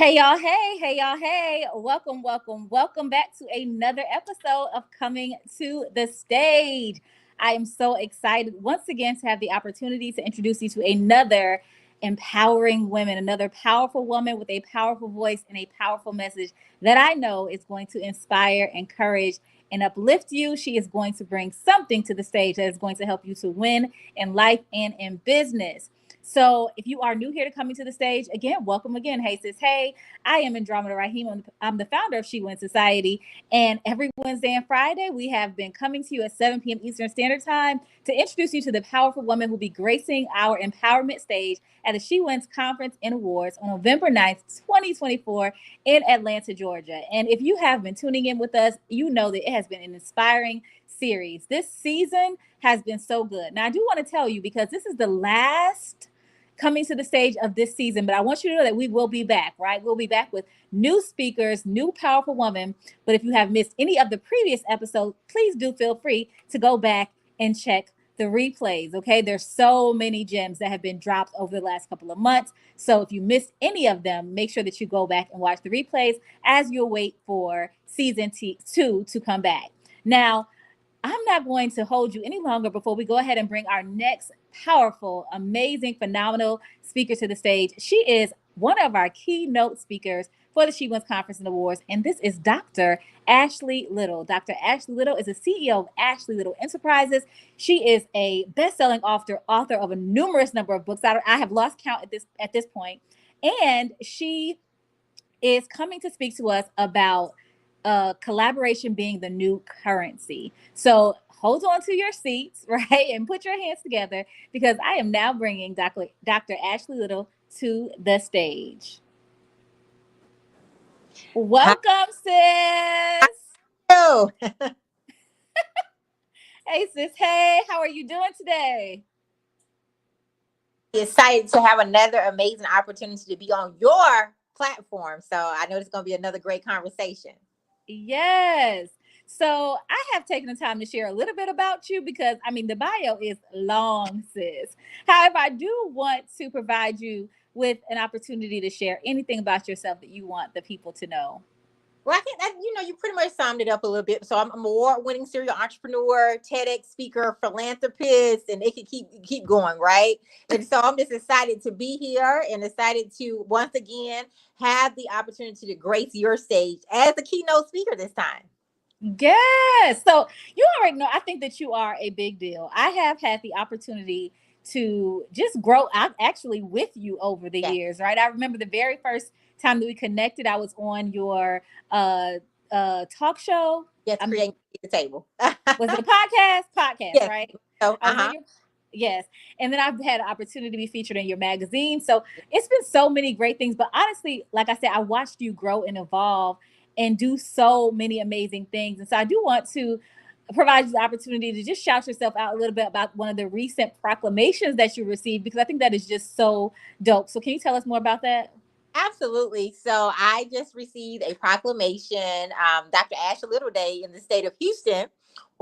Hey, y'all, hey. Welcome back to another episode of Coming to the Stage. I am so excited once again to have the opportunity to introduce you to another empowering woman, another powerful woman with a powerful voice and a powerful message that I know is going to inspire, encourage, and uplift you. She is going to bring something to the stage that is going to help you to win in life and in business. So if you are new here to Coming to the Stage, again, welcome again. Hey, sis. Hey, I am Andromeda Rahim. I'm the founder of She Wins Society. And every Wednesday and Friday, we have been coming to you at 7 p.m. Eastern Standard Time to introduce you to the powerful woman who will be gracing our empowerment stage at the She Wins Conference and Awards on November 9th, 2024 in Atlanta, Georgia. And if you have been tuning in with us, you know that it has been an inspiring series. This season has been so good. Now, I do want to tell you, because this is the last Coming to the Stage of this season, but I want you to know that we will be back, right? We'll be back with new speakers, new powerful women. But if you have missed any of the previous episodes, please do feel free to go back and check the replays, okay? There's so many gems that have been dropped over the last couple of months. So if you missed any of them, make sure that you go back and watch the replays as you wait for season 2 to come back. Now, I'm not going to hold you any longer before we go ahead and bring our next powerful, amazing, phenomenal speaker to the stage. She is one of our keynote speakers for the She Wins Conference and Awards, and this is Dr. Ashley Little. Dr. Ashley Little is the CEO of Ashley Little Enterprises. She is a best-selling author of a numerous number of books. I have lost count at this point, and she is coming to speak to us about collaboration being the new currency. So hold on to your seats, right? And put your hands together, because I am now bringing Dr. Ashley Little to the stage. Welcome, sis. Hello. Hey, sis. Hey, how are you doing today? Excited to have another amazing opportunity to be on your platform. So I know it's going to be another great conversation. Yes. So I have taken the time to share a little bit about you, because the bio is long, sis. However, I do want to provide you with an opportunity to share anything about yourself that you want the people to know. Well, I think that, you pretty much summed it up a little bit. So I'm an award-winning serial entrepreneur, TEDx speaker, philanthropist, and they could keep going, right? And so I'm just excited to be here and excited to once again have the opportunity to grace your stage as a keynote speaker this time. Yes. So you already know, I think that you are a big deal. I have had the opportunity to just grow up actually with you over the years, right? I remember the very first time that we connected, I was on your talk show. Yes, creating the table. Was it a podcast? Podcast, yes. right? So, yes. And then I've had an opportunity to be featured in your magazine. So it's been so many great things. But honestly, like I said, I watched you grow and evolve and do so many amazing things. And so I do want to provide you the opportunity to just shout yourself out a little bit about one of the recent proclamations that you received, because I think that is just so dope. So can you tell us more about that? Absolutely. So I just received a proclamation, Dr. Ashley Little Day in the state of Houston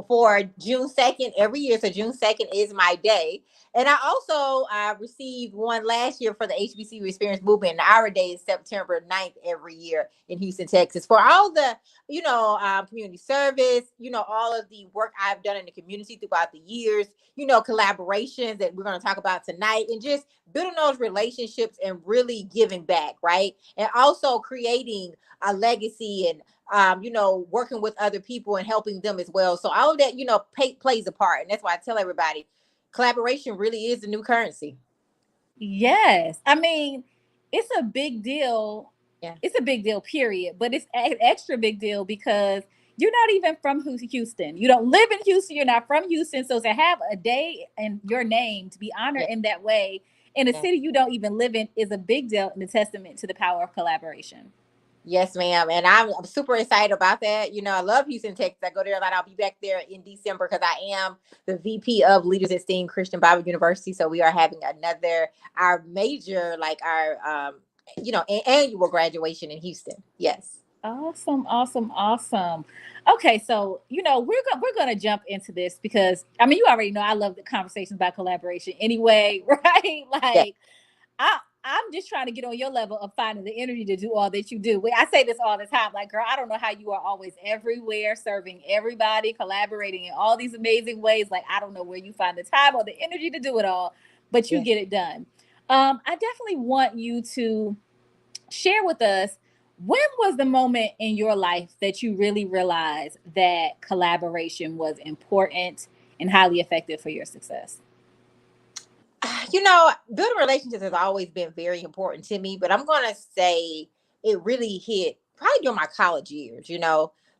for June 2nd every year. So June 2nd is my day. And I also received one last year for the HBCU Experience Movement. And our day is September 9th every year in Houston, Texas. For all the, community service, all of the work I've done in the community throughout the years, collaborations that we're going to talk about tonight, and just building those relationships and really giving back, right? And also creating a legacy and working with other people and helping them as well. So all of that, plays a part. And that's why I tell everybody, collaboration really is the new currency. Yes. It's a big deal. Yeah. It's a big deal, period. But it's an extra big deal because you're not even from Houston. You don't live in Houston. You're not from Houston. So to have a day in your name to be honored in that way in a city you don't even live in is a big deal and a testament to the power of collaboration. Yes, ma'am. And I'm super excited about that. I love Houston, Texas. I go there a lot. I'll be back there in December because I am the VP of Leaders Esteem Christian Bible University. So we are having our major, our annual graduation in Houston. Yes. Awesome. Okay, so we're gonna jump into this because you already know I love the conversations about collaboration anyway, right? I I'm just trying to get on your level of finding the energy to do all that you do. I say this all the time, like, girl, I don't know how you are always everywhere, serving everybody, collaborating in all these amazing ways. Like, I don't know where you find the time or the energy to do it all, but you Yeah. get it done. I definitely want you to share with us, when was the moment in your life that you really realized that collaboration was important and highly effective for your success? Building relationships has always been very important to me, but I'm going to say it really hit probably during my college years,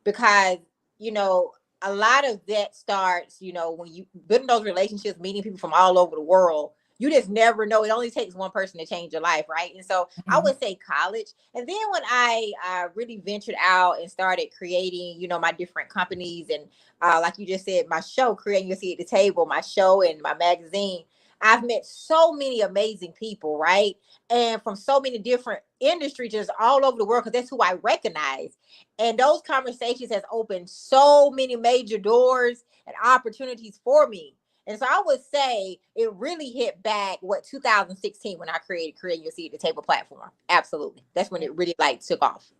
because, you know, a lot of that starts, when you building those relationships, meeting people from all over the world. You just never know. It only takes one person to change your life, right? And so I Mhm. would say college. And then when I really ventured out and started creating, my different companies and, like you just said, my show, Creating Your Seat at the Table, my show and my magazine, I've met so many amazing people, right? And from so many different industries, just all over the world, because that's who I recognize. And those conversations has opened so many major doors and opportunities for me. And so I would say it really hit back 2016 when I created Create Your Seat at the Table platform. Absolutely. That's when it really like took off.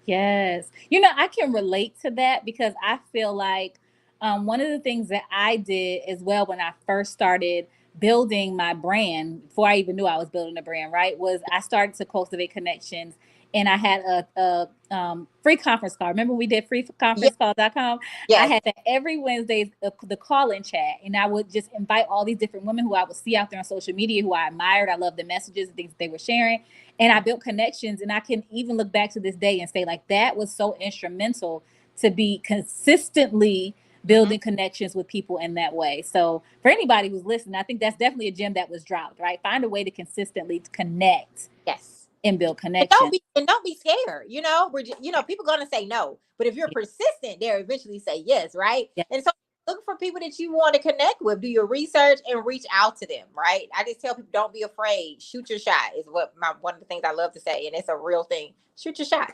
Yes. I can relate to that because I feel like one of the things that I did as well when I first started building my brand, before I even knew I was building a brand, right, was I started to cultivate connections. And I had a free conference call. Remember we did Yes. freeconferencecall.com? I Yes. had that every Wednesday, the call-in chat. And I would just invite all these different women who I would see out there on social media who I admired. I loved the messages and things they were sharing, and I built connections. And I can even look back to this day and say, like, that was so instrumental to be consistently Mm-hmm. building connections with people in that way. So for anybody who's listening, I think that's definitely a gem that was dropped, right? Find a way to consistently connect Yes. and build And don't connections. be and don't be scared. We're just, people gonna say no, but if you're persistent, they'll eventually say yes, right? Yeah. And so look for people that you want to connect with. Do your research and reach out to them, right? I just tell people, don't be afraid. Shoot your shot is what one of the things I love to say, and it's a real thing. Shoot your shot.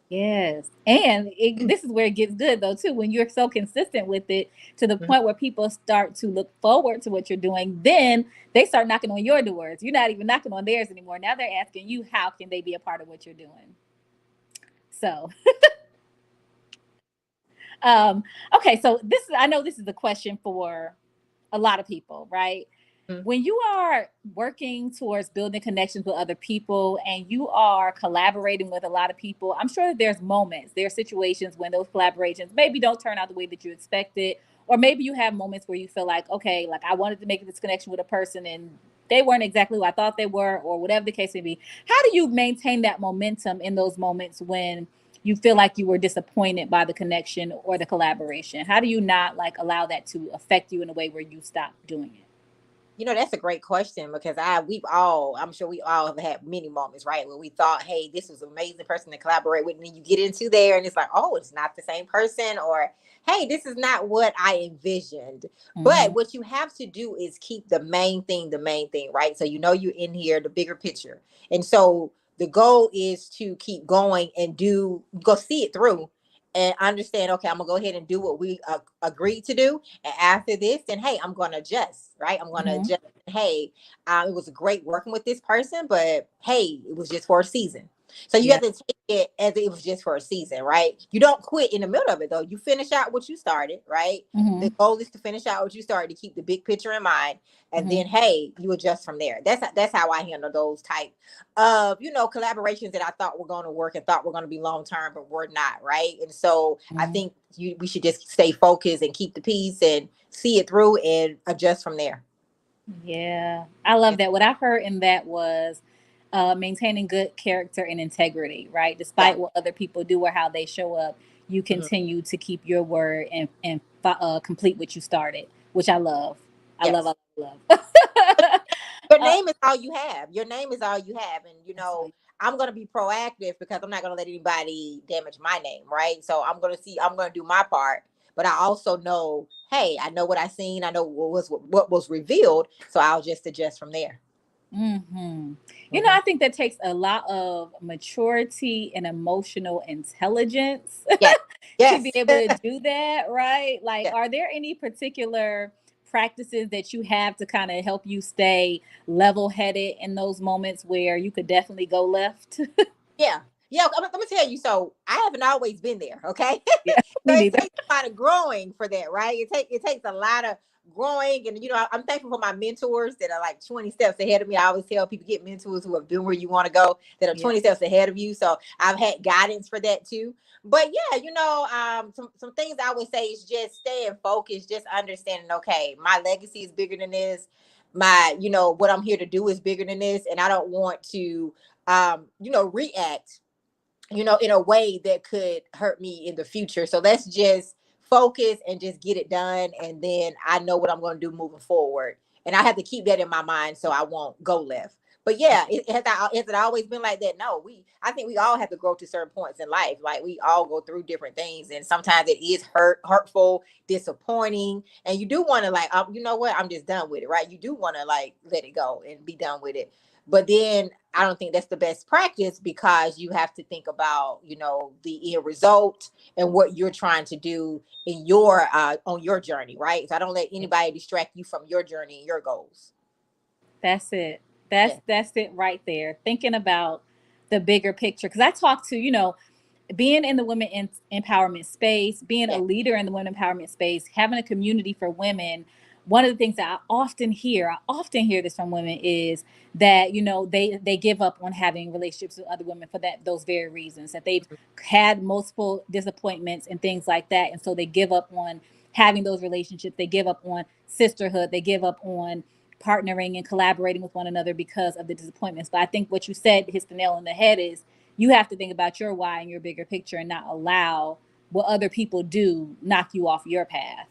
Yes. And this is where it gets good, though, too. When you're so consistent with it to the Mhm. point where people start to look forward to what you're doing, then they start knocking on your doors. You're not even knocking on theirs anymore. Now they're asking you, how can they be a part of what you're doing? So, um, okay. So, I know this is a question for a lot of people, right? Mhm. When you are working towards building connections with other people and you are collaborating with a lot of people, I'm sure that there are situations when those collaborations maybe don't turn out the way that you expected, or maybe you have moments where you feel like, okay, like I wanted to make this connection with a person and they weren't exactly who I thought they were, or whatever the case may be. How do you maintain that momentum in those moments when you feel like you were disappointed by the connection or the collaboration? How do you not like allow that to affect you in a way where you stop doing it? That's a great question because I'm sure we all have had many moments, right? Where we thought, hey, this was an amazing person to collaborate with. And then you get into there and it's like, oh, it's not the same person, or hey, this is not what I envisioned. But Mm-hmm. what you have to do is keep the main thing, right? So you're in here, the bigger picture. And so the goal is to keep going and go see it through and understand, okay, I'm gonna go ahead and do what we agreed to do. And after this, then hey, I'm gonna adjust, right? I'm gonna Mm-hmm. adjust. Hey, it was great working with this person, but hey, it was just for a season. So you Yeah. have to take it as it was just for a season, right? You don't quit in the middle of it though. You finish out what you started, right? Mm-hmm. The goal is to finish out what you started, to keep the big picture in mind, and Mm-hmm. then hey, you adjust from there. That's how I handle those type of collaborations that I thought were going to work and thought were going to be long term, but were not, right? And so I Mm-hmm. think we should just stay focused and keep the peace and see it through and adjust from there. Yeah, I love that. What I heard in that was maintaining good character and integrity, right? Yeah. Despite what other people do or how they show up, you Mhm. continue to keep your word and complete what you started, which I love. I love, Yes. I love, love. Your uh, name is all you have. Your name is all you have. And, that's all. I'm going to be proactive because I'm not going to let anybody damage my name. Right. So I'm going to do my part. But I also know, hey, I know what I seen. I know what was revealed. So I'll just adjust from there. Mm-hmm. Hmm. I think that takes a lot of maturity and emotional intelligence Yes. to be Yes. able to do that, right? Like, Yeah. are there any particular practices that you have to kind of help you stay level headed in those moments where you could definitely go left? Yeah. Yeah, let me tell you. So I haven't always been there. Okay, Yeah, so me it neither. takes a lot of growing for that, right? It takes a lot of growing, and I'm thankful for my mentors that are like 20 steps ahead of me. I always tell people get mentors who have been where you want to go, that are Yeah. 20 steps ahead of you. So I've had guidance for that too. But yeah, some things I would say is just staying focused, just understanding. Okay, my legacy is bigger than this. What I'm here to do is bigger than this, and I don't want to react, in a way that could hurt me in the future. So let's just focus and just get it done. And then I know what I'm going to do moving forward. And I have to keep that in my mind so I won't go left. But yeah, has it always been like that? No, I think we all have to grow to certain points in life. Like we all go through different things, and sometimes it is hurtful, disappointing, and you do want to like, you know what? I'm just done with it, right? You do want to like let it go and be done with it. But then I don't think that's the best practice, because you have to think about, the end result and what you're trying to do in your on your journey, right? So I don't let anybody distract you from your journey and your goals. That's it. That's it right there. Thinking about the bigger picture. Because I talk to, being in the women empowerment space, being a Yeah. leader in the women empowerment space, having a community for women. One of the things that I often hear this from women is that they give up on having relationships with other women for those very reasons, that they've had multiple disappointments and things like that, and so they give up on having those relationships. They give up on sisterhood. They give up on partnering and collaborating with one another because of the disappointments. But I think what you said hits the nail on the head is you have to think about your why and your bigger picture and not allow what other people do knock you off your path.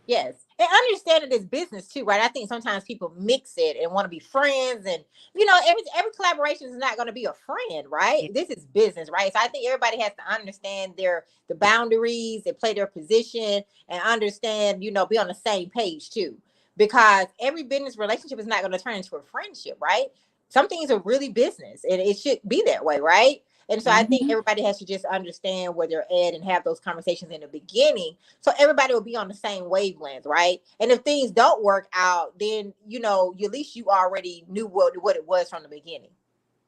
Yes. And understand it is business too, right? I think sometimes people mix it and want to be friends, and every collaboration is not going to be a friend, right? Yeah. This is business, right? So I think everybody has to understand the boundaries and play their position, and understand, be on the same page too. Because every business relationship is not going to turn into a friendship, right? Some things are really business, and it should be that way, right? And so I think Mm-hmm. everybody has to just understand where they're at and have those conversations in the beginning, so everybody will be on the same wavelength, right? And if things don't work out, then at least you already knew what it was from the beginning.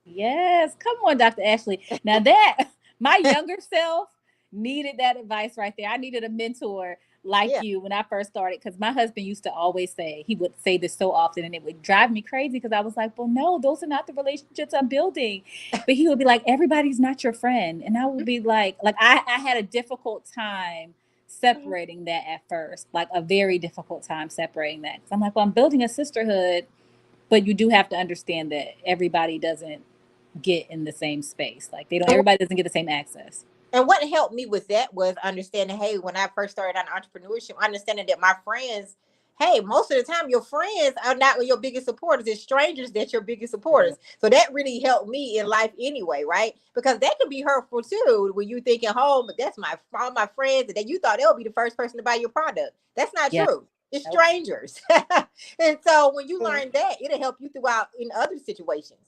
Yes, come on, Dr. Ashley. Now that my younger self needed that advice right there. I needed a mentor like Yeah. you when I first started, because my husband used to always say, he would say this so often, and it would drive me crazy because I was like, well, no, those are not the relationships I'm building. But he would be like, everybody's not your friend. And I would be like I had a difficult time separating that at first, like a very difficult time separating that. 'Cause I'm like, well, I'm building a sisterhood, but you do have to understand that everybody doesn't get in the same space. Like they don't. And Everybody doesn't get the same access. And what helped me with that was understanding, hey, when I first started on entrepreneurship, understanding that my friends, hey, most of the time your friends are not your biggest supporters. It's strangers that's your biggest supporters. So that really helped me in life anyway, right? Because that can be hurtful too when you thinking, oh, but that's all my friends, and then you thought they'll be the first person to buy your product. That's not Yeah. true. It's Nope. strangers. And so when you learn that, it'll help you throughout in other situations.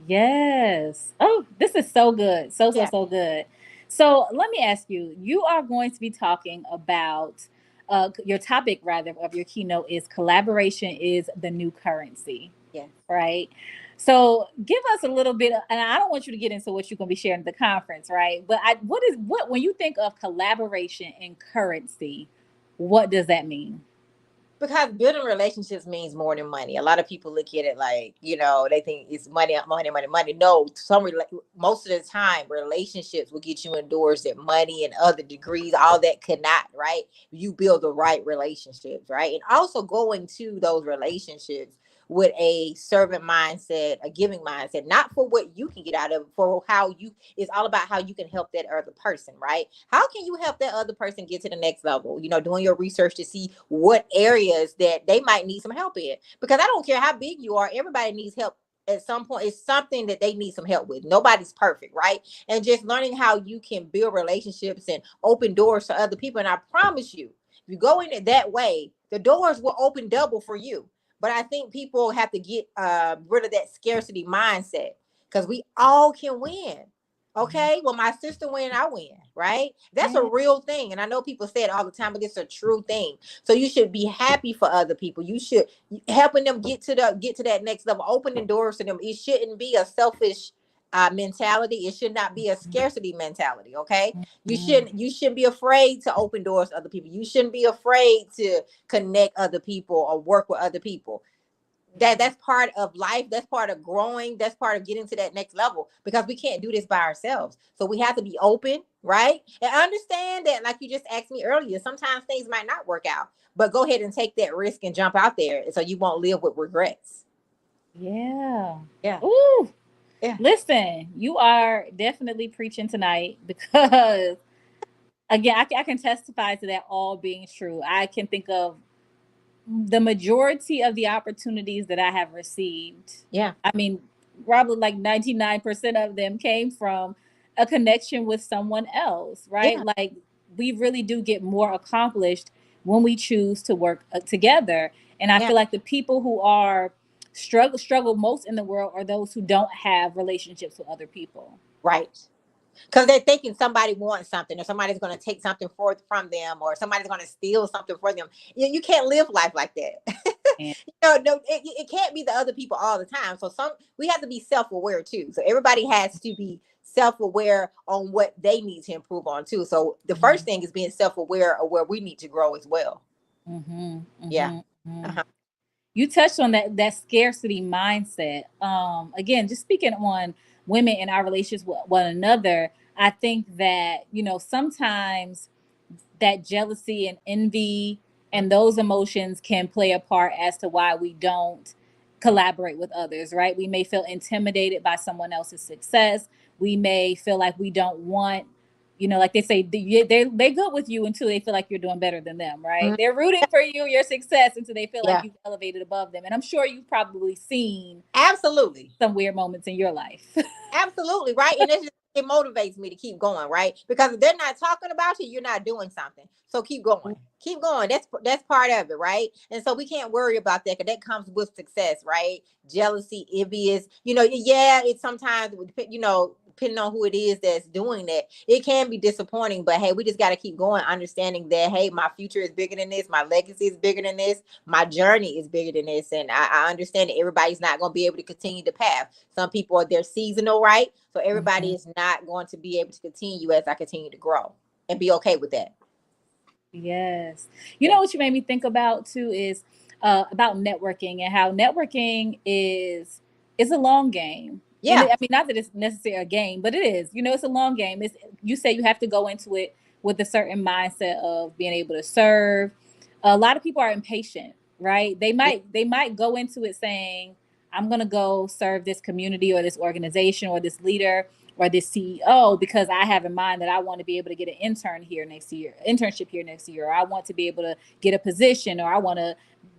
Yes. Oh, this is so good. So, so, Yeah. so good. So let me ask you, you are going to be talking about your topic rather of your keynote is collaboration is the new currency, Yeah. right? So give us a little bit, and I don't want you to get into what you're going to be sharing at the conference, right? But what when you think of collaboration and currency, what does that mean? Because building relationships means more than money. A lot of people look at it like, they think it's money, money, money, money. No, most of the time, relationships will get you indoors that money and other degrees, all that cannot, right? You build the right relationships, right? And also going to those relationships with a servant mindset, a giving mindset, not for what you can get out of it, for how you, it's all about how you can help that other person, right? How can you help that other person get to the next level? Doing your research to see what areas that they might need some help in. Because I don't care how big you are, everybody needs help at some point. It's something that they need some help with. Nobody's perfect, right? And just learning how you can build relationships and open doors to other people. And I promise you, if you go in it that way, the doors will open double for you. But I think people have to get rid of that scarcity mindset, because we all can win. Okay, well, my sister win, I win, right? That's a Yeah. real thing. And I know people say it all the time, but it's a true thing. So you should be happy for other people. You should helping them get to that next level, opening doors to them. It shouldn't be a selfish mentality. It should not be a scarcity mentality. Okay. Mhm. You shouldn't be afraid to open doors to other people. You shouldn't be afraid to connect other people or work with other people. That's part of life, that's part of growing, that's part of getting to that next level, because we can't do this by ourselves. So we have to be open, right, and understand that, like you just asked me earlier, sometimes things might not work out, but go ahead and take that risk and jump out there so you won't live with regrets. Yeah. Yeah. Ooh. Yeah. Listen, you are definitely preaching tonight because, again, I can testify to that all being true. I can think of the majority of the opportunities that I have received. Yeah. I mean, probably like 99% of them came from a connection with someone else, right? Yeah. Like, we really do get more accomplished when we choose to work together. And I Yeah. feel like the people who are struggle most in the world are those who don't have relationships with other people. Right. Because they're thinking somebody wants something, or somebody's going to take something forth from them, or somebody's going to steal something for them. You can't live life like that. And No, it can't be the other people all the time. So we have to be self-aware too. So everybody has to be self-aware on what they need to improve on too. So the first thing is being self-aware of where we need to grow as well. mm-hmm, Yeah. mm-hmm, mm-hmm. Uh-huh. You touched on that scarcity mindset. Again, just speaking on women in our relationships with one another, I think that, sometimes that jealousy and envy and those emotions can play a part as to why we don't collaborate with others, right? We may feel intimidated by someone else's success. We may feel like we don't want, like they say, they're good with you until they feel like you're doing better than them, right? Mhm. They're rooting for you, your success, until they feel like Yeah. you've elevated above them. And I'm sure you've probably seen Absolutely. some weird moments in your life. Absolutely, right. And it motivates me to keep going, right? Because if they're not talking about you, you're not doing something. So keep going. Keep going. That's part of it, right? And so we can't worry about that, because that comes with success, right? Jealousy, envious, yeah, it's sometimes, depending on who it is that's doing that, it can be disappointing. But hey, we just got to keep going, understanding that, hey, my future is bigger than this, my legacy is bigger than this, my journey is bigger than this. And I understand that everybody's not going to be able to continue the path. Some people are there seasonal, right? So everybody Mhm. is not going to be able to continue as I continue to grow, and be okay with that. Yes. You Yeah. know what you made me think about too is about networking and how networking is a long game. And Yeah. I mean, not that it's necessarily a game, but it is. It's a long game. It's, you say you have to go into it with a certain mindset of being able to serve. A lot of people are impatient, right? Yeah. They might go into it saying, "I'm going to go serve this community or this organization or this leader or this CEO because I have in mind that I want to be able to get an internship here next year, or I want to be able to get a position, or I want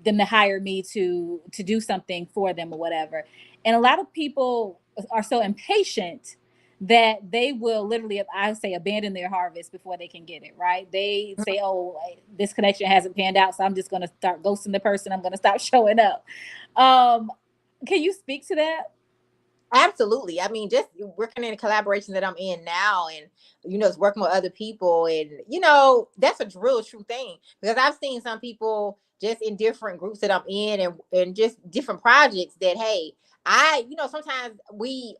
them to hire me to do something for them or whatever." And a lot of people are so impatient that they will literally, I say, abandon their harvest before they can get it, right? They say, "Oh, this connection hasn't panned out, so I'm just going to start ghosting the person. I'm going to stop showing up." Um, can you speak to that? Absolutely. I mean, just working in a collaboration that I'm in now, and it's working with other people, and that's a real true thing, because I've seen some people just in different groups that I'm in, and just different projects that, hey, sometimes we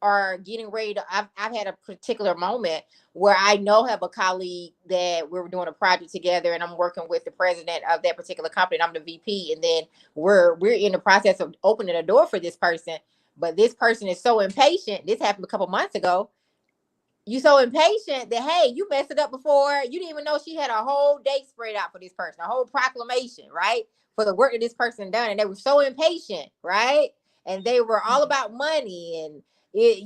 are getting ready to, I've had a particular moment where I know have a colleague that we were doing a project together, and I'm working with the president of that particular company, and I'm the VP, and then we're in the process of opening a door for this person, but this person is so impatient. This happened a couple months ago. You so impatient that, hey, you messed it up before. You didn't even know she had a whole day spread out for this person, a whole proclamation, right? For the work that this person done. And they were so impatient, right? And they were all about money, and this,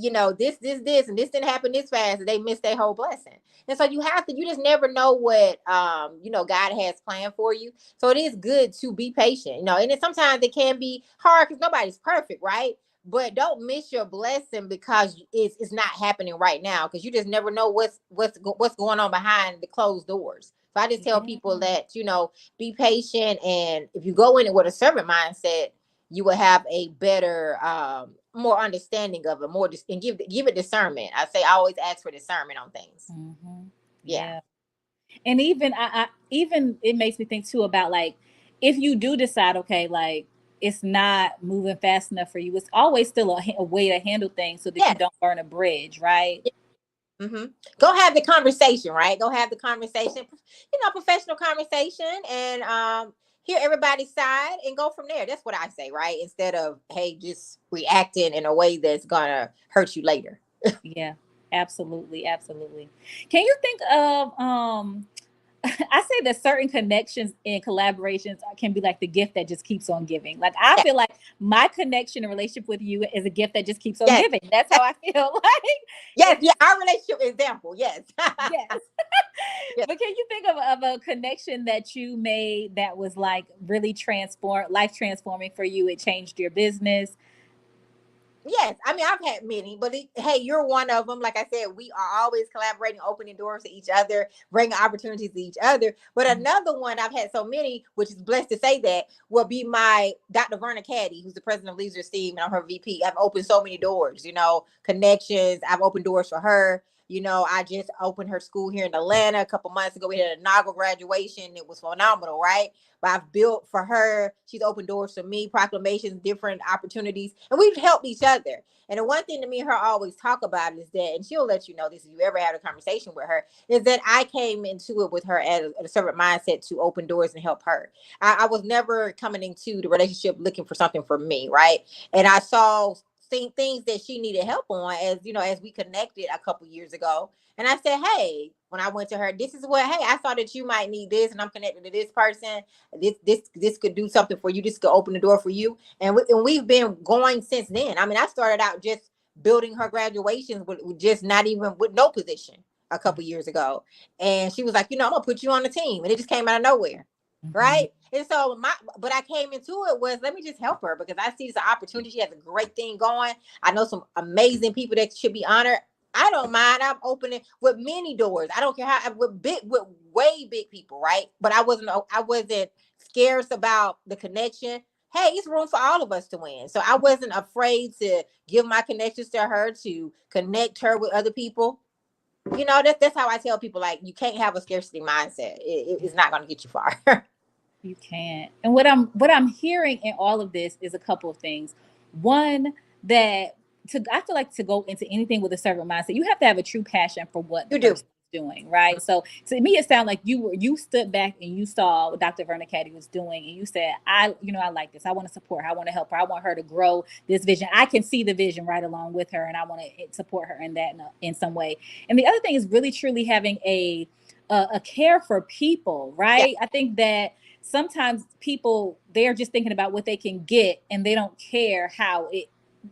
and this didn't happen this fast, and they missed their whole blessing. And so you just never know what God has planned for you. So it is good to be patient, and then sometimes it can be hard because nobody's perfect, right? But don't miss your blessing because it's not happening right now, because you just never know what's going on behind the closed doors. So I just tell Yeah. people that, be patient, and if you go in it with a servant mindset, you will have a better, more understanding of it, more and give it discernment. I say I always ask for discernment on things. Mm-hmm. Yeah. Yeah. And even I even it makes me think too about like if you do decide, okay, like it's not moving fast enough for you, it's always still a way to handle things so that you Yes. don't burn a bridge, right? Mm-hmm. Go have the conversation, right? Go have the conversation, professional conversation, and hear everybody's side and go from there. That's what I say, right? Instead of, hey, just reacting in a way that's gonna hurt you later. Yeah, absolutely, absolutely. Can you think of I say that certain connections and collaborations can be like the gift that just keeps on giving. Like I Yes, feel like my connection and relationship with you is a gift that just keeps on yes, giving. That's how I feel. Like yes, it yeah. just Our relationship example, yes. yes. Yes. But can you think of a connection that you made that was like really life transforming for you? It changed your business. Yes, I mean I've had many, but hey, you're one of them. Like I said, we are always collaborating, opening doors to each other, bringing opportunities to each other. But Mhm. another one I've had so many, which is blessed to say that, will be my Dr. Verna Caddy, who's the president of Leisure Esteem, and I'm her VP. I've opened so many doors, connections. I've opened doors for her. I just opened her school here in Atlanta a couple months ago. We had an inaugural graduation. It was phenomenal, right? But I've built for her. She's opened doors for me, proclamations, different opportunities, and we've helped each other. And the one thing that me and her always talk about is that, and she'll let you know this if you ever had a conversation with her, is that I came into it with her at a servant mindset to open doors and help her. I was never coming into the relationship looking for something for me, right? And I saw things that she needed help on as we connected a couple years ago. And I said, hey, when I went to her, this is what, hey, I saw that you might need this, and I'm connected to this person. This could do something for you. This could open the door for you. And we've been going since then. I mean, I started out just building her graduations with just not even with no position a couple years ago. And she was like, I'm gonna put you on the team. And it just came out of nowhere. Mhm. Right. And so but I came into it was, let me just help her because I see it's an opportunity. She has a great thing going. I know some amazing people that should be honored. I don't mind. I'm opening with many doors. I don't care how with way big people, right? But I wasn't scarce about the connection. Hey, it's room for all of us to win. So I wasn't afraid to give my connections to her, to connect her with other people. That's how I tell people, like, you can't have a scarcity mindset. It's not going to get you far. You can't. And what I'm hearing in all of this is a couple of things. One, that I feel like to go into anything with a servant mindset, you have to have a true passion for what the You do. person is doing, right? So to me, it sounded like you stood back and you saw what Dr. Verna Caddy was doing, and you said, I like this. I want to support her. I want to help her. I want her to grow this vision. I can see the vision right along with her, and I want to support her in that in some way. And the other thing is really truly having a care for people, Yeah. right? I think that sometimes people they're just thinking about what they can get and they don't care how it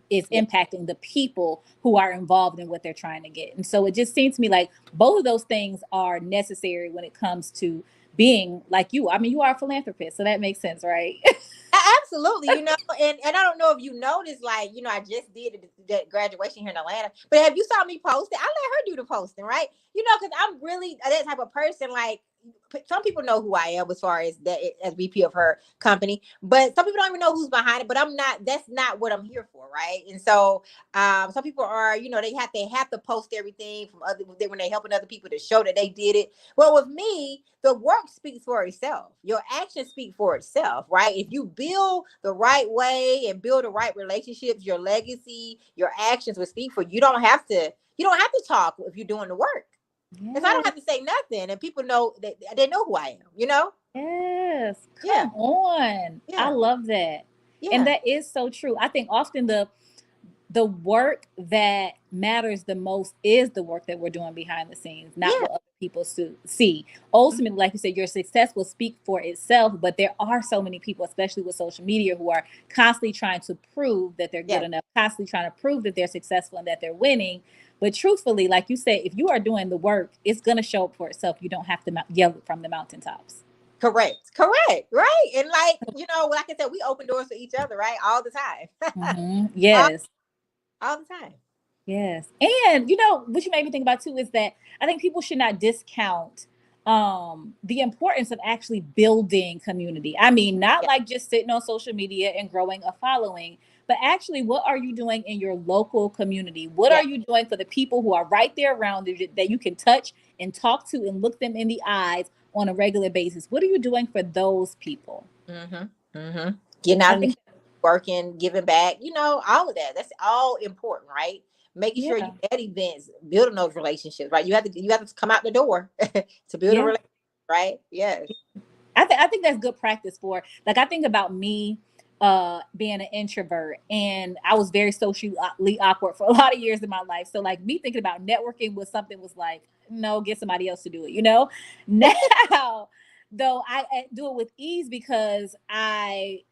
is Yeah. impacting the people who are involved in what they're trying to get. And so it just seems to me like both of those things are necessary when it comes to being like you. I mean, you are a philanthropist, so that makes sense, right? Absolutely, and I don't know if you noticed, like, I just did that graduation here in Atlanta, but have you saw me post it? I let her do the posting, right? Because I'm really that type of person. Like, some people know who I am as far as that as VP of her company, but some people don't even know who's behind it. But I'm not. That's not what I'm here for, right? And so, some people are, they have to post everything from other when they're helping other people to show that they did it. Well, with me, the work speaks for itself. Your actions speak for itself, right? If you build the right way and build the right relationships, your legacy, your actions will speak for you. You don't have to talk if you're doing the work. And so I don't Yes, have to say nothing. And people know that they know who I am. yes. Yeah. Come on. I Yeah. love that. And Yeah. that is so true. I think often the work that matters the most is the work that we're doing behind the scenes, not Yeah. what other people see. Ultimately, like you said, your success will speak for itself, but there are so many people, especially with social media, who are constantly trying to prove that they're good Yeah. enough, constantly trying to prove that they're successful and that they're winning. But truthfully, like you said, if you are doing the work, it's going to show up for itself. You don't have to yell it from the mountaintops. Correct. Correct. Right. And like, like I said, we open doors for each other, right? All the time. Hmm. all, Yes. all the time. Yes. And what you made me think about too is that I think people should not discount the importance of actually building community. I mean, not Yeah. like just sitting on social media and growing a following, but actually what are you doing in your local community? What Yeah. are you doing for the people who are right there around you that you can touch and talk to and look them in the eyes on a regular basis? What are you doing for those people? Mm-hmm. Mm-hmm. Getting out I in the think, community, working, giving back, all of that. That's all important, right? Making sure you yeah, at events, building those relationships, right? You have to come out the door to build a yeah. relationship, right? Yes. I think that's good practice for, like, I think about me being an introvert, and I was very socially awkward for a lot of years in my life. So like me thinking about networking was something, was like, no, get somebody else to do it. Now though I do it with ease because I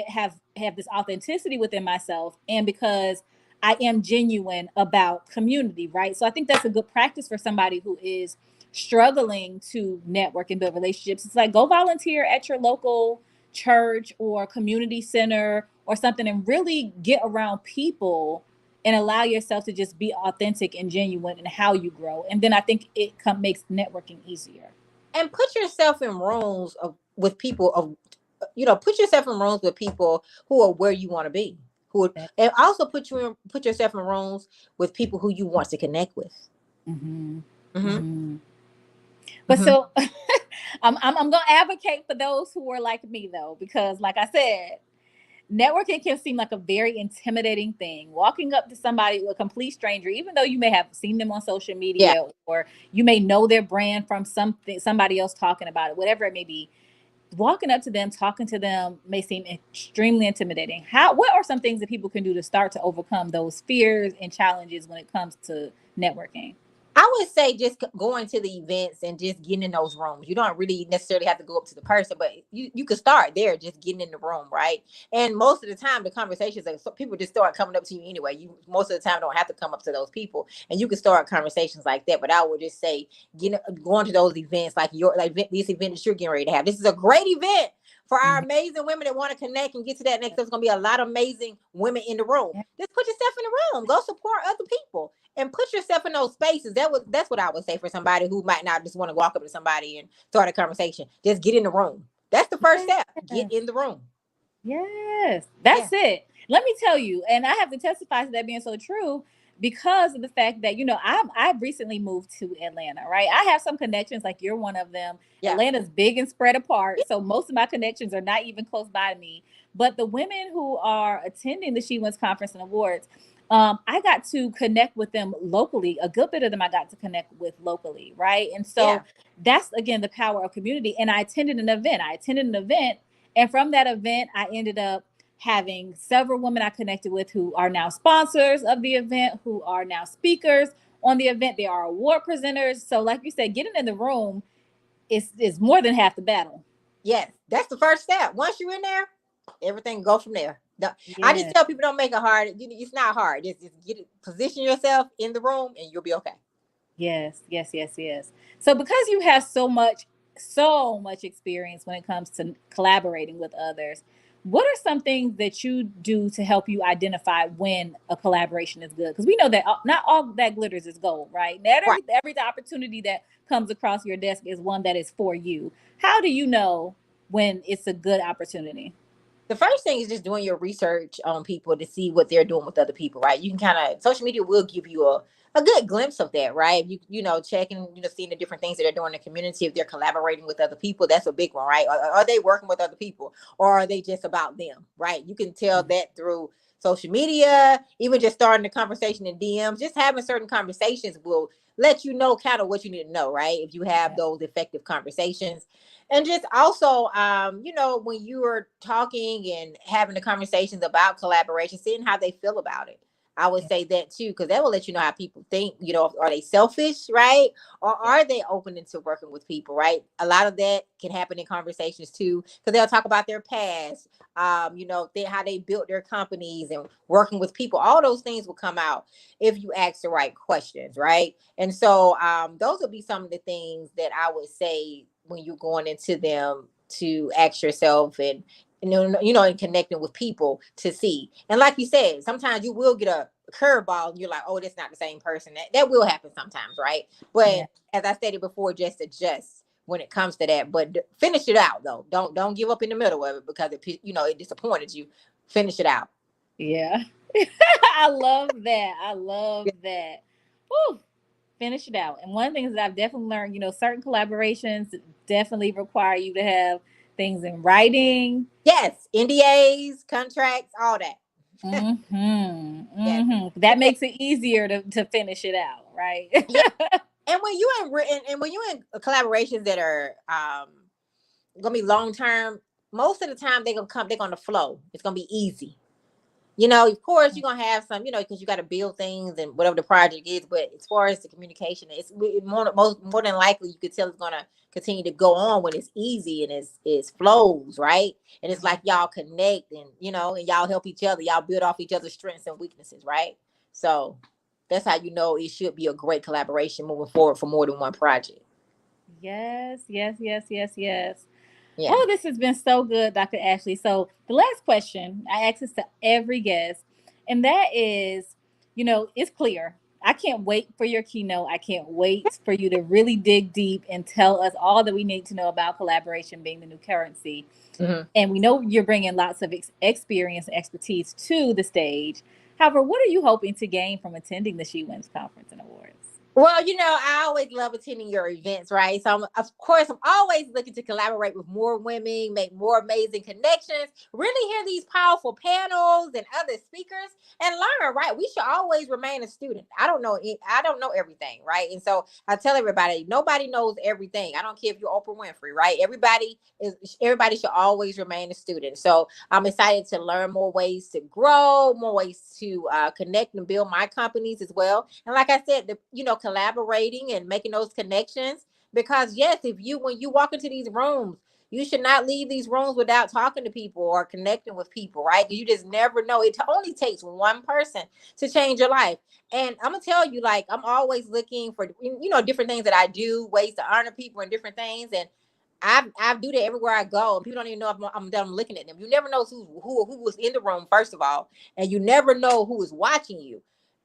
have this authenticity within myself, and because I am genuine about community, right? So I think that's a good practice for somebody who is struggling to network and build relationships. It's like, go volunteer at your local church or community center or something, and really get around people and allow yourself to just be authentic and genuine in how you grow. And then I think makes networking easier. And put yourself in rooms with people put yourself in rooms with people who are where you want to be. And also put yourself in rooms with people who you want to connect with. Mm-hmm. Mm-hmm. Mm-hmm. But Mm-hmm. so I'm gonna advocate for those who are like me though, because like I said, networking can seem like a very intimidating thing. Walking up to somebody, a complete stranger, even though you may have seen them on social Yeah. media, or you may know their brand from somebody else talking about it, whatever it may be, walking up to them, talking to them may seem extremely intimidating. What are some things that people can do to start to overcome those fears and challenges when it comes to networking? I would say just going to the events and just getting in those rooms. You don't really necessarily have to go up to the person, but you could start there, just getting in the room, right? And most of the time, the conversations, so people just start coming up to you anyway. You most of the time don't have to come up to those people, and you can start conversations like that. But I would just say, going to those events, like this event that you're getting ready to have. This is a great event for our Mhm. amazing women that want to connect and get to that next. There's going to be a lot of amazing women in the room. Yeah. Just put yourself in the room. Go support other people and put yourself in those spaces. That's what I would say for somebody who might not just want to walk up to somebody and start a conversation. Just get in the room. That's the first step. Get Yes. in the room. Yes, Yeah. that's it. Let me tell you, and I have to testify to that being so true, because of the fact that I've recently moved to Atlanta, right? I have some connections, like you're one of them. Yeah. Atlanta's big and spread apart, so most of my connections are not even close by me. But the women who are attending the She Wins Conference and Awards, I got to connect with them locally. A good bit of them I got to connect with locally, right? And Yeah. so that's again the power of community. And I attended an event. And from that event, I ended up having several women I connected with who are now sponsors of the event, who are now speakers on the event. They are award presenters. So, like you said, getting in the room is more than half the battle. Yes. That's the first step. Once you're in there, everything go from there. I just Yeah. tell people don't make it hard. It's not hard. Just position yourself in the room and you'll be okay. Yes, yes, yes, yes. So because you have so much experience when it comes to collaborating with others, what are some things that you do to help you identify when a collaboration is good? Because we know that not all that glitters is gold, right? Not Right. every opportunity that comes across your desk is one that is for you. How do you know when it's a good opportunity? The first thing is just doing your research on people to see what they're doing with other people, right? You can kind of social media will give you a good glimpse of that, right? Checking, seeing the different things that they're doing in the community. If they're collaborating with other people, that's a big one, right? Are they working with other people, or are they just about them, right? You can tell that through social media. Even just starting the conversation in DMs, just having certain conversations will let you know kind of what you need to know, right? If you have Yeah, those effective conversations. And just also, when you are talking and having the conversations about collaboration, seeing how they feel about it. I would yeah, say that too, because that will let you know how people think. Are they selfish, right? Or yeah, are they open into working with people, right? A lot of that can happen in conversations too, because they'll talk about their past, how they built their companies and working with people. All those things will come out if you ask the right questions, right? And so those would be some of the things that I would say when you're going into them to ask yourself and and connecting with people to see. And like you said, sometimes you will get a curveball and you're like, oh, that's not the same person. That will happen sometimes, right? yeah. But as I stated before, just adjust. when it comes to that. But finish it out though. Don't give up in the middle of it because it disappointed you. Finish it out. Yeah. I love that. I love that. Woo. Finish it out. And one of the things that I've definitely learned, certain collaborations definitely require you to have things in writing. Yes, NDAs, contracts, all that. Yes. That makes it easier to finish it out, right? Yeah. And when you and when you in collaborations that are gonna be long term, most of the time they're gonna flow. It's gonna be easy. Of course you're gonna have some, because you got to build things and whatever the project is. But as far as the communication, it's more than likely you could tell it's gonna continue to go on when it's easy and it flows, right? And it's like y'all connect and and y'all help each other, y'all build off each other's strengths and weaknesses, right? So that's how it should be a great collaboration moving forward for more than one project. Yes, yes, yes, yes, yes. Yeah. Oh, this has been so good, Dr. Ashley. So, the last question I ask this to every guest, and that is, it's clear. I can't wait for your keynote. I can't wait for you to really dig deep and tell us all that we need to know about collaboration being the new currency. Mm-hmm. And we know you're bringing lots of experience and expertise to the stage. However, what are you hoping to gain from attending the She Wins Conference and Awards? Well, I always love attending your events, right? So, of course, I'm always looking to collaborate with more women, make more amazing connections, really hear these powerful panels and other speakers and learn, right? We should always remain a student. I don't know everything, right? And so I tell everybody, nobody knows everything. I don't care if you're Oprah Winfrey, right? Everybody should always remain a student. So I'm excited to learn more ways to grow, more ways to connect and build my companies as well. And like I said, collaborating and making those connections. Because yes, when you walk into these rooms, you should not leave these rooms without talking to people or connecting with people, right? You just never know. It only takes one person to change your life. And I'm gonna tell you, like, I'm always looking for different things that I do, ways to honor people and different things. And I do that everywhere I go, and people don't even know if I'm done looking at them. You never know who was in the room, first of all, and you never know who is watching you.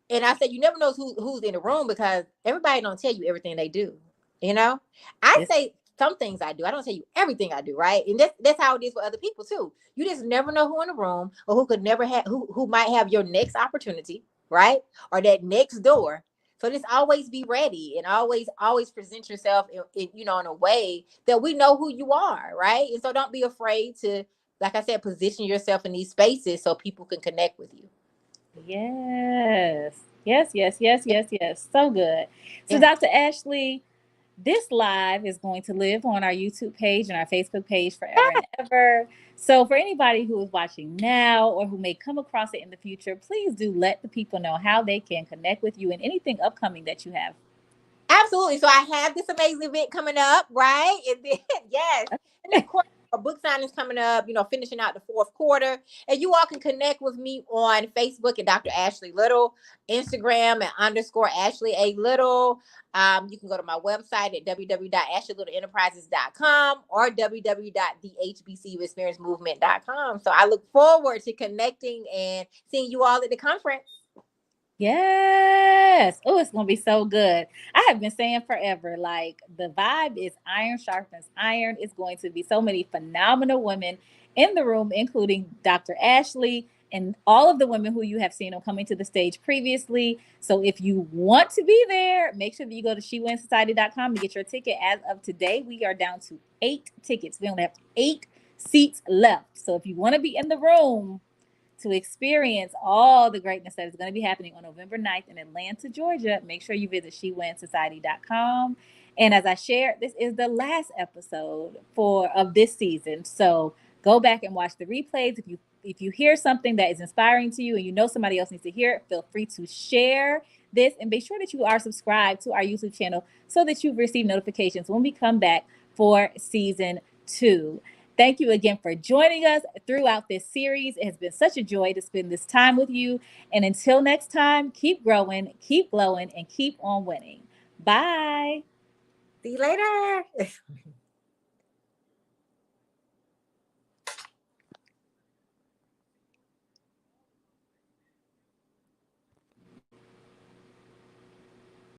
And I said, you never know who's in the room because everybody don't tell you everything they do. I Yes. say some things I do. I don't tell you everything I do, right? And that's how it is with other people too. You just never know who in the room or who could never have who might have your next opportunity, right? Or that next door. So just always be ready and always present yourself in a way that we know who you are, right? And so don't be afraid to, like I said, position yourself in these spaces so people can connect with you. Yes. Yes, yes, yes, yes, yes. So good. So, Yeah. Dr. Ashley, this live is going to live on our YouTube page and our Facebook page forever and ever. So, for anybody who is watching now or who may come across it in the future, please do let the people know how they can connect with you and anything upcoming that you have. Absolutely. So I have this amazing event coming up, right? And then yes, and then of course our book signing is coming up. Finishing out the fourth quarter, and you all can connect with me on Facebook at Dr. Ashley Little, Instagram at _Ashley A Little. You can go to my website at www.ashleylittlenterprises.com or www.thehbcuexperiencemovement.com. So I look forward to connecting and seeing you all at the conference. Yes. Oh, it's going to be so good. I have been saying forever, like the vibe is iron sharpens iron. It's going to be so many phenomenal women in the room, including Dr. Ashley and all of the women who you have seen on coming to the stage previously. So if you want to be there, make sure that you go to shewinsociety.com to get your ticket. As of today, we are down to 8 tickets. We only have 8 seats left. So if you want to be in the room, to experience all the greatness that is going to be happening on November 9th in Atlanta, Georgia, make sure you visit shewinsociety.com. And as I shared, this is the last episode of this season. So go back and watch the replays. If you hear something that is inspiring to you and you know somebody else needs to hear it, feel free to share this and be sure that you are subscribed to our YouTube channel so that you receive notifications when we come back for season 2. Thank you again for joining us throughout this series. It has been such a joy to spend this time with you. And until next time, keep growing, keep glowing, and keep on winning. Bye. See you later.